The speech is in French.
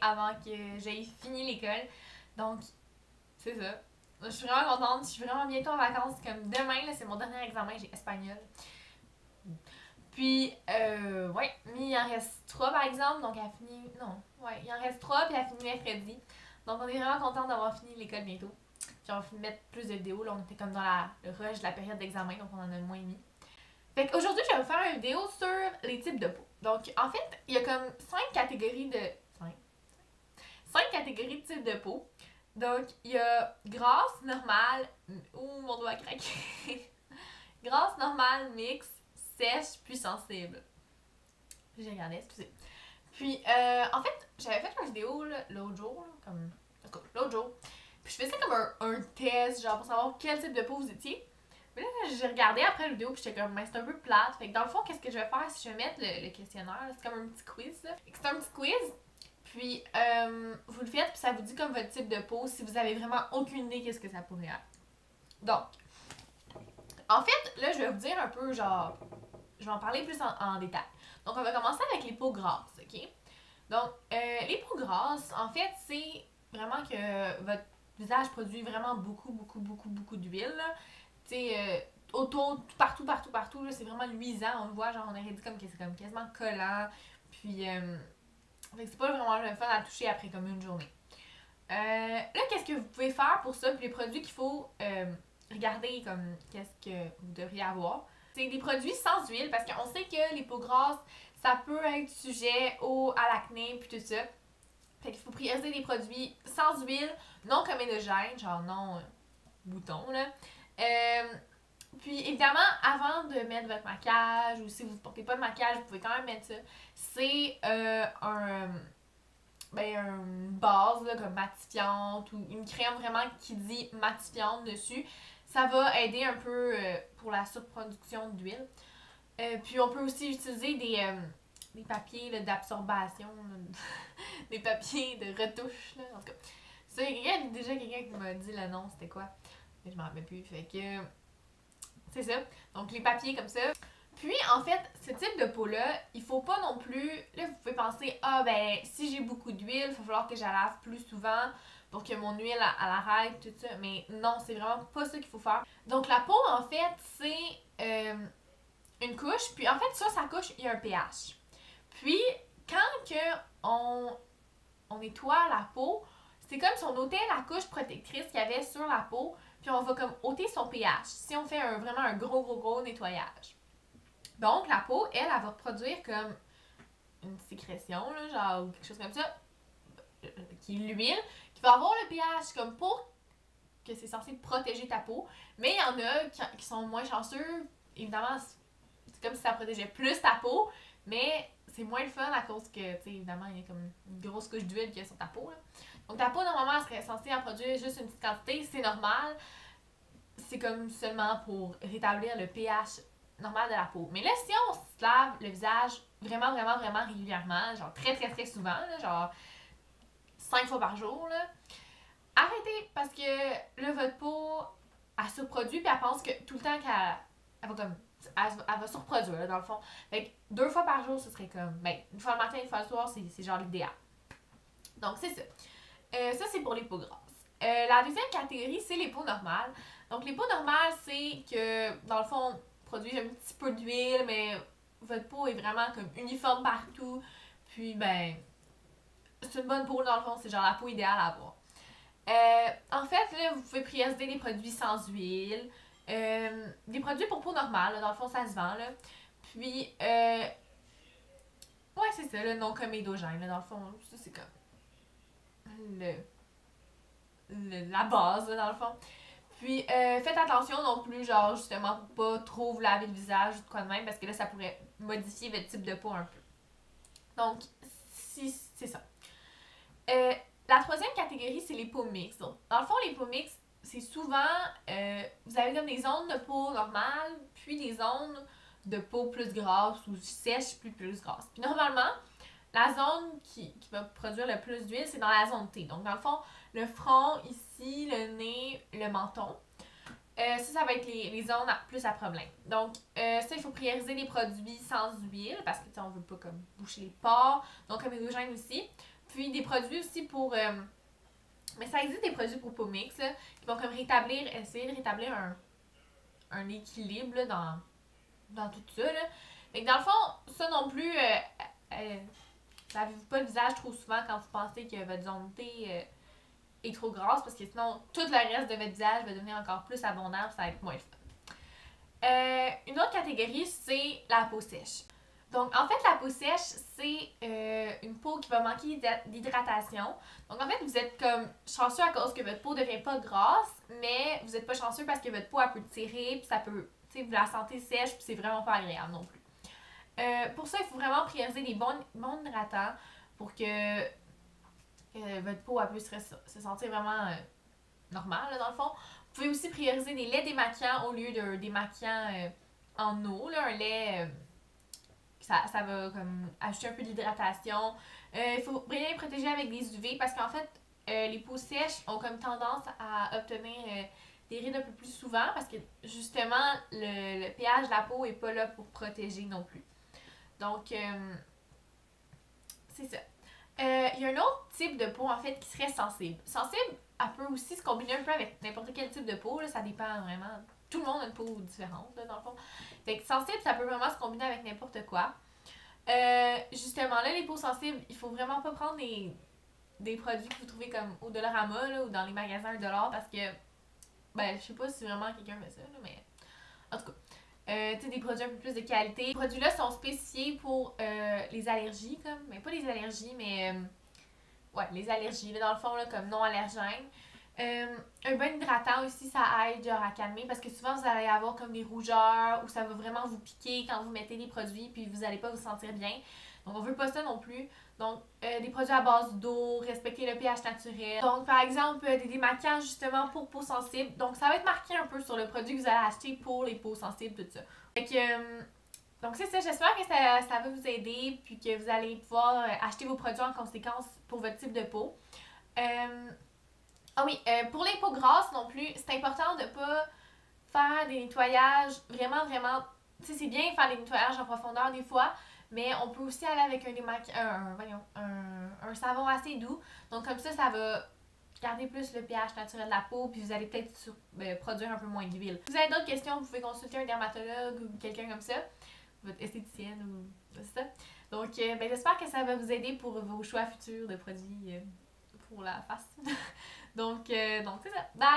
avant que j'aie fini l'école. Donc, c'est ça. Je suis vraiment contente, je suis vraiment bientôt en vacances. Comme demain, c'est mon dernier examen, j'ai espagnol. Puis, ouais, mais il en reste 3 par exemple, donc elle a fini. Non, ouais, il en reste 3 puis elle a fini mercredi. Donc, on est vraiment contente d'avoir fini l'école bientôt. Puis, on va mettre plus de vidéos. Là, on était comme dans le rush de la période d'examen, donc on en a moins mis. Fait qu'aujourd'hui, je vais vous faire une vidéo sur les types de peau. Donc, en fait, il y a comme 5 catégories de. 5 catégories de types de peau. Donc, il y a grasse, normale. Ouh, mon doigt a craqué. Grasse, normale, mixte, sèche, puis sensible. J'ai regardé, excusez. Puis, en fait, j'avais fait une vidéo l'autre jour, là, comme. En tout cas, l'autre jour. Puis, je faisais comme un test, genre, pour savoir quel type de peau vous étiez. Mais là, j'ai regardé après la vidéo, puis j'étais comme, mais c'est un peu plate. Fait que dans le fond, qu'est-ce que je vais faire si je vais mettre le questionnaire? C'est comme un petit quiz, là. C'est un petit quiz. Puis, vous le faites, puis ça vous dit comme votre type de peau si vous avez vraiment aucune idée qu'est-ce que ça pourrait être. Donc, en fait, là, je vais vous dire un peu, genre, je vais en parler plus en détail. Donc, on va commencer avec les peaux grasses, ok? Donc, les peaux grasses, en fait, c'est vraiment que votre visage produit vraiment beaucoup d'huile, là. Tu sais, autour, partout, là, c'est vraiment luisant. On le voit, genre, on aurait dit comme que c'est comme quasiment collant. Puis, fait que c'est pas vraiment le fun à toucher après comme une journée. Là, qu'est-ce que vous pouvez faire pour ça? Puis les produits qu'il faut regarder comme qu'est-ce que vous devriez avoir. C'est des produits sans huile parce qu'on sait que les peaux grasses, ça peut être sujet à l'acné puis tout ça. Fait qu'il faut prioriser des produits sans huile, non comédogènes, genre non bouton là. Puis évidemment, avant de mettre votre maquillage, ou si vous ne portez pas de maquillage, vous pouvez quand même mettre ça. C'est une base là, comme matifiante ou une crème vraiment qui dit matifiante dessus. Ça va aider un peu pour la surproduction d'huile. Puis on peut aussi utiliser des papiers d'absorption, des papiers de retouche. Là, en tout cas, ça, il y a déjà quelqu'un qui m'a dit le nom, c'était quoi? Mais je m'en rappelle plus. Fait que c'est ça. Donc les papiers comme ça. Puis en fait, ce type de peau-là, il faut pas non plus. Là, vous pouvez penser, ah ben, si j'ai beaucoup d'huile, il va falloir que je la lave plus souvent pour que mon huile elle arrête, tout ça. Mais non, c'est vraiment pas ça qu'il faut faire. Donc la peau, en fait, c'est une couche. Puis en fait, sur sa couche, il y a un pH. Puis quand que on nettoie la peau, c'est comme si on ôtait la couche protectrice qu'il y avait sur la peau, puis on va comme ôter son pH si on fait vraiment un gros nettoyage. Donc la peau, elle va produire comme une sécrétion, là, genre ou quelque chose comme ça, qui est l'huile, qui va avoir le pH comme pour que c'est censé protéger ta peau. Mais il y en a qui sont moins chanceux. Évidemment, c'est comme si ça protégeait plus ta peau, mais c'est moins le fun à cause que, tu sais, évidemment, il y a comme une grosse couche d'huile qu'il y a sur ta peau. Là. Donc ta peau, normalement, elle serait censée en produire juste une petite quantité, c'est normal. C'est comme seulement pour rétablir le pH normal de la peau. Mais là, si on se lave le visage vraiment régulièrement, genre très souvent, là, genre 5 fois par jour, là, arrêtez parce que là, votre peau, elle surproduit puis elle pense que tout le temps qu'elle va comme. Elle va surproduire, là, dans le fond. Fait que 2 fois par jour, ce serait comme. Ben, une fois le matin, une fois le soir, c'est genre l'idéal. Donc, c'est ça. Ça, c'est pour les peaux grasses. La deuxième catégorie, c'est les peaux normales. Donc, les peaux normales, c'est que, dans le fond, produisent un petit peu d'huile, mais votre peau est vraiment comme uniforme partout. Puis, ben, c'est une bonne peau, dans le fond, c'est genre la peau idéale à avoir. En fait, là, vous pouvez prioriser des produits sans huile. Des produits pour peau normale, là, dans le fond, ça se vend. Là. Puis, ouais, c'est ça, le non comédogène. Là, dans le fond, ça, c'est comme la base, là, dans le fond. Puis, faites attention non plus, genre, justement, pour pas trop vous laver le visage ou de quoi de même, parce que là, ça pourrait modifier votre type de peau un peu. Donc, c'est ça. La troisième catégorie, c'est les peaux mixtes. Donc, dans le fond, les peaux mixtes, c'est souvent, vous avez comme des zones de peau normales, puis des zones de peau plus grasse ou sèche plus grasse. Puis normalement, la zone qui va produire le plus d'huile, c'est dans la zone T. Donc dans le fond, le front, ici, le nez, le menton. Ça va être les zones plus à problème. Donc ça, il faut prioriser les produits sans huile parce que on veut pas comme boucher les pores. Donc comédogène aussi. Puis des produits aussi pour... mais ça existe des produits pour peau mixte là, qui vont comme essayer de rétablir un équilibre là, dans tout ça. Là. Fait que dans le fond, ça non plus, lavez-vous pas le visage trop souvent quand vous pensez que votre zone T est trop grasse parce que sinon tout le reste de votre visage va devenir encore plus abondant, ça va être moins fun. Une autre catégorie, c'est la peau sèche. Donc, en fait, la peau sèche, c'est une peau qui va manquer d'hydratation. Donc, en fait, vous êtes comme chanceux à cause que votre peau ne devient pas grasse, mais vous n'êtes pas chanceux parce que votre peau, elle peut tirer, puis ça peut, tu sais, vous la sentez sèche, puis c'est vraiment pas agréable non plus. Pour ça, il faut vraiment prioriser des bons hydratants pour que votre peau, elle puisse se sentir vraiment normale, là, dans le fond. Vous pouvez aussi prioriser des laits démaquillants au lieu de démaquillants en eau, là, un lait... ça va comme ajouter un peu d'hydratation. Il faut bien protéger avec des UV parce qu'en fait, les peaux sèches ont comme tendance à obtenir des rides un peu plus souvent parce que justement, le pH de la peau est pas là pour protéger non plus. Donc, c'est ça. Il y a un autre type de peau en fait qui serait sensible. Sensible, elle peut aussi se combiner un peu avec n'importe quel type de peau, là, ça dépend vraiment. Tout le monde a une peau différente, là, dans le fond. Fait que sensible, ça peut vraiment se combiner avec n'importe quoi. Justement, là, les peaux sensibles, il faut vraiment pas prendre des produits que vous trouvez comme au Dollarama là, ou dans les magasins $1 parce que, ben, je sais pas si vraiment quelqu'un fait ça, là, mais en tout cas. Tu sais, des produits un peu plus de qualité. Ces produits-là sont spécifiés pour les allergies, comme, mais pas les allergies, mais ouais, les allergies, là, dans le fond, là, comme non allergènes. Un bon hydratant aussi, ça aide genre, à calmer parce que souvent vous allez avoir comme des rougeurs ou ça va vraiment vous piquer quand vous mettez des produits puis vous n'allez pas vous sentir bien. Donc on veut pas ça non plus. Donc des produits à base d'eau, respecter le pH naturel. Donc par exemple des démaquillants justement pour peau sensible. Donc ça va être marqué un peu sur le produit que vous allez acheter pour les peaux sensibles, tout ça. Fait que, donc c'est ça, j'espère que ça va vous aider puis que vous allez pouvoir acheter vos produits en conséquence pour votre type de peau. Ah oui, pour les peaux grasses non plus, c'est important de pas faire des nettoyages vraiment, vraiment... Tu sais, c'est bien faire des nettoyages en profondeur des fois, mais on peut aussi aller avec un savon assez doux. Donc comme ça va garder plus le pH naturel de la peau, puis vous allez peut-être produire un peu moins d'huile. Si vous avez d'autres questions, vous pouvez consulter un dermatologue ou quelqu'un comme ça, votre esthéticienne ou c'est ça. Donc j'espère que ça va vous aider pour vos choix futurs de produits pour la face. Donc c'est ça. Bye!